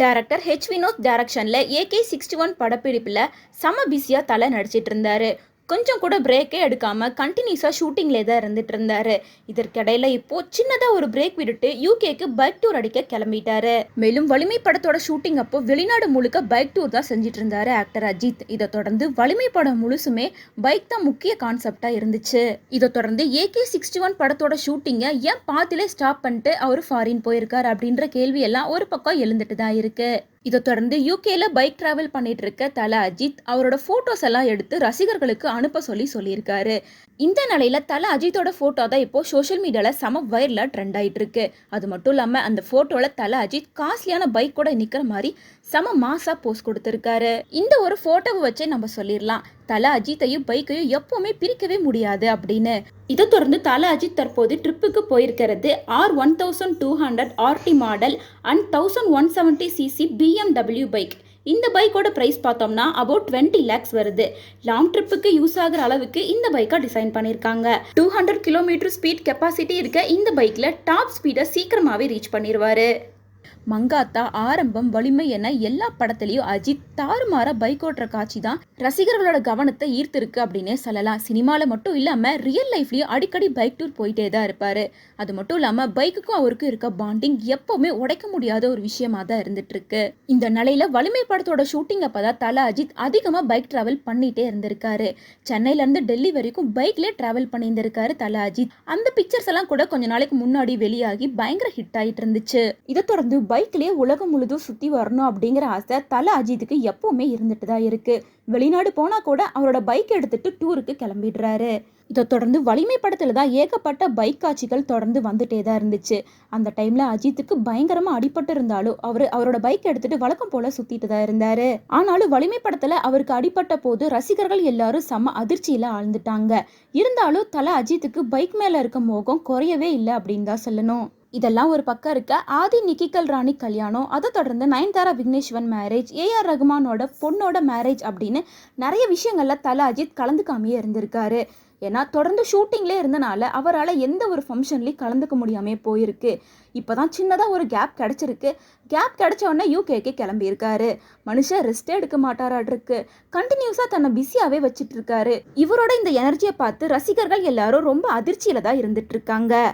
Director Vinod டைரக்ஷனில் AK61 படப்பிடிப்பில் செம பிஸியாக தலை நடிச்சிட்டு இருந்தாரு. கொஞ்சம் கூட பிரேக்கே எடுக்காமல் கண்டினியூஸாக ஷூட்டிங்லே தான் இருந்துட்டு இருந்தாரு. இதற்கிடையில் இப்போ சின்னதாக ஒரு பிரேக் விட்டுட்டு யூகேக்கு பைக் டூர் அடிக்க கிளம்பிட்டாரு. மேலும் வலிமை படத்தோட ஷூட்டிங் அப்போ வெளிநாடு முழுக்க பைக் டூர் தான் செஞ்சுட்டு இருந்தாரு ஆக்டர் அஜித். இதை தொடர்ந்து வலிமை படம் முழுசுமே பைக் தான் முக்கிய கான்செப்டாக இருந்துச்சு. இதை தொடர்ந்து AK61 படத்தோட ஷூட்டிங்கை ஏன் பாதியிலே ஸ்டாப் பண்ணிட்டு அவர் ஃபாரின் போயிருக்காரு அப்படின்ற கேள்வி எல்லாம் ஒரு பக்கம் எழுந்துட்டு தான் இருக்கு. இதை தொடர்ந்து யூகேல பைக் டிராவல் பண்ணிட்டு இருக்க தல அஜித் அவரோட போட்டோஸ் எல்லாம் எடுத்து ரசிகர்களுக்கு அனுப்ப சொல்லியிருக்காரு. இந்த நிலையில தல அஜித்தோட போட்டோ தான் இப்போ சோஷியல் மீடியால செம வைரலா ட்ரெண்ட் ஆயிட்டு இருக்கு. அது மட்டும் இல்லாம அந்த போட்டோல தல அஜித் காஸ்ட்லியான பைக் கூட நிக்கிற மாதிரி செம மாசா போஸ்ட் கொடுத்திருக்காரு. இந்த ஒரு போட்டோவை வச்சே நம்ம சொல்லிடலாம், தல அஜித்தையும் பைக்கையும் எப்பவுமே பிரிக்கவே முடியாது அப்படின்னு. இதை தொடர்ந்து தல அஜித் தற்போது ட்ரிப்புக்கு போயிருக்கிறது R1200 RT model and 1170cc BMW bike. இந்த பைக்கோட ப்ரைஸ் பார்த்தோம்னா அபவுட் 20 lakhs வருது. லாங் ட்ரிப்புக்கு யூஸ் ஆகிற அளவுக்கு இந்த பைக்கை டிசைன் பண்ணியிருக்காங்க. 200 கிலோமீட்டர் ஸ்பீட் கெப்பாசிட்டி இருக்க இந்த பைக்கில் டாப் ஸ்பீடை சீக்கிரமாகவே ரீச் பண்ணிடுவார். மங்காத்தா, ஆரம்பம், வலிமை என எல்லா படத்துலையும் அஜித் தாறுமாற பைக் ஓட்டுற காட்சி தான் ரசிகர்களோட கவனத்தை ஈர்த்திருக்கு அப்படின்னே சொல்லலாம். சினிமாவில் மட்டும் இல்லாமல் ரியல் லைஃப்லையும் அடிக்கடி பைக் டூர் போயிட்டே தான் இருப்பார். அது மட்டும் இல்லாமல் பைக்குக்கும் அவருக்கும் இருக்க பாண்டிங் எப்போவுமே உடைக்க முடியாத ஒரு விஷயமா தான் இருந்துட்டு இருக்கு. இந்த நிலையில வலிமை படத்தோட ஷூட்டிங் அப்பதான் தல அஜித் அதிகமாக பைக் டிராவல் பண்ணிட்டே இருந்திருக்காரு. சென்னையிலேருந்து டெல்லி வரைக்கும் பைக்லேயே டிராவல் பண்ணியிருந்திருக்காரு தல அஜித். அந்த பிக்சர்ஸ் எல்லாம் கூட கொஞ்ச நாளைக்கு முன்னாடி வெளியாகி பயங்கர ஹிட் ஆகிட்டு இருந்துச்சு. இதை தொடர்ந்து பைக்லேயே உலகம் முழுதும் சுற்றி வரணும் அப்படிங்கிற ஆசை தல அஜித்துக்கு எப்பவுமே இருந்துட்டு தான் இருக்கு. வெளிநாடு போனால் கூட அவரோட பைக் எடுத்துட்டு டூருக்கு கிளம்பிடுறாரு. இதை தொடர்ந்து வலிமை படத்தில் தான் ஏகப்பட்ட பைக் காட்சிகள் தொடர்ந்து வந்துட்டே தான் இருந்துச்சு. அந்த டைமில் அஜித்துக்கு பயங்கரமாக அடிபட்டு இருந்தாலும் அவரோட பைக் எடுத்துட்டு வழக்கம் போல சுற்றிட்டு தான் இருந்தார். ஆனாலும் வலிமை படத்தில் அவருக்கு அடிபட்ட போது ரசிகர்கள் எல்லாரும் செம்ம அதிர்ச்சியில் ஆழ்ந்துட்டாங்க. இருந்தாலும் தல அஜித்துக்கு பைக் மேலே இருக்க மோகம் குறையவே இல்லை அப்படின்னு தான் சொல்லணும். இதெல்லாம் ஒரு பக்கம் இருக்க, ஆதி நிக்கி கல்ராணி கல்யாணம், அதை தொடர்ந்து நயன்தாரா விக்னேஸ்வரன் மேரேஜ், AR ரகுமானோட பொண்ணோட மேரேஜ் அப்படின்னு நிறைய விஷயங்கள்ல தல அஜித் கலந்துக்காமையே இருந்திருக்காரு. ஏன்னா தொடர்ந்து ஷூட்டிங்லேயே இருந்தனால அவரால் எந்த ஒரு ஃபங்க்ஷன்லையும் கலந்துக்க முடியாமே போயிருக்கு. இப்போ தான் சின்னதாக ஒரு கேப் கிடச்சிருக்கு. கேப் கிடைச்ச உடனே யூகேக்கு கிளம்பியிருக்காரு. மனுஷன் ரெஸ்ட்டே எடுக்க மாட்டாராட்டிருக்கு. கண்டினியூஸாக தன்னை பிஸியாகவே வச்சுட்டு இருக்காரு. இவரோட இந்த எனர்ஜியை பார்த்து ரசிகர்கள் எல்லாரும் ரொம்ப அதிர்ச்சியில் தான் இருந்துட்டு இருக்காங்க.